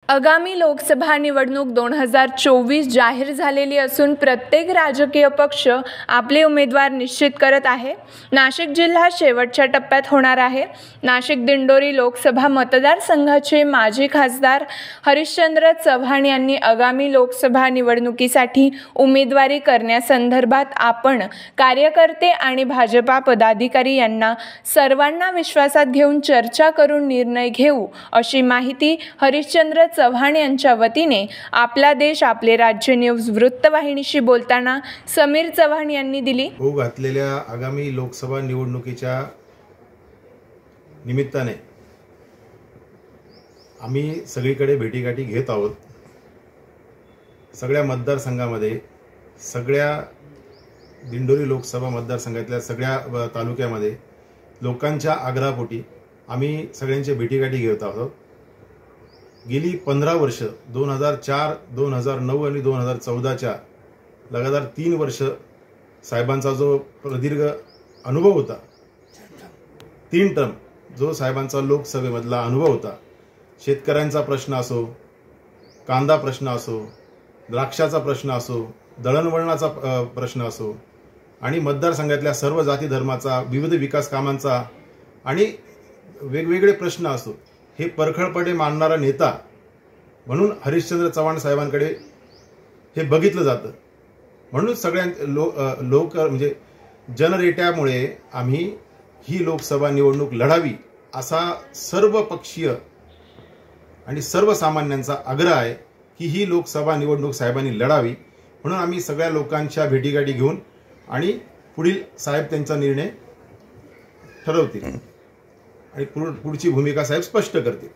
आगामी लोकसभा निवडणूक 2024 जाहीर झालेली असून प्रत्येक राजकीय पक्ष आपले उमेदवार निश्चित करत आहे। नाशिक जिल्हा शेवटच्या टप्प्यात होणार आहे। नाशिक दिंडोरी लोकसभा मतदारसंघाचे माजी खासदार हरिश्चंद्र चव्हाण यांनी आगामी लोकसभा निवडणुकीसाठी उमेदवारी करण्यासंदर्भात आपण कार्यकर्ते आणि भाजपा पदाधिकारी यांना सर्वांना विश्वासात घेऊन चर्चा करून निर्णय घेऊ अशी माहिती हरिश्चंद्र चव्हाण यांच्या वतीने आपला देश आपले राज्य न्यूज वृत्तवाहिनीशी बोलताना समीर चव्हाण यांनी दिली। घातलेल्या आगामी लोकसभा निवडणुकीच्या निमित्ताने आम्ही सगळीकडे भेटीगाठी घेत आहोत। सगळ्या मतदारसंघामध्ये सगळ्या दिंडोरी लोकसभा मतदारसंघातल्या सगळ्या तालुक्यामध्ये लोकांच्या आग्रहापोटी आम्ही सगळ्यांच्या भेटीगाठी घेत आहोत। गेली 15 वर्ष 2004, 2009 आणि 2014च्या लगातार 3 वर्ष साहेबांचा जो प्रदीर्घ अनुभव होता, 3 टर्म जो साहेबांचा लोकसभेमधला अनुभव होता, शेतकऱ्यांचा प्रश्न असो, कांदा प्रश्न असो, द्राक्षाचा प्रश्न असो, दळणवळणाचा प्रश्न असो आणि मतदारसंघातल्या सर्व जाती धर्माचा, विविध विकास कामांचा आणि वेगवेगळे प्रश्न असो, हे परखडपणे मांडणारा नेता म्हणून हरिश्चंद्र चव्हाण साहेबांकडे हे बघितलं जातं। म्हणून सगळ्या लोक म्हणजे जनरेट्यामुळे आम्ही ही लोकसभा निवडणूक लढावी असा सर्व पक्षीय आणि सर्वसामान्यांचा आग्रह आहे की ही लोकसभा निवडणूक साहेबांनी लढावी। म्हणून आम्ही सगळ्या लोकांच्या भेटीगाठी घेऊन आणि पुढील साहेब त्यांचा निर्णय ठरवतील आणि पुढची भूमिका साहेब स्पष्ट करतील।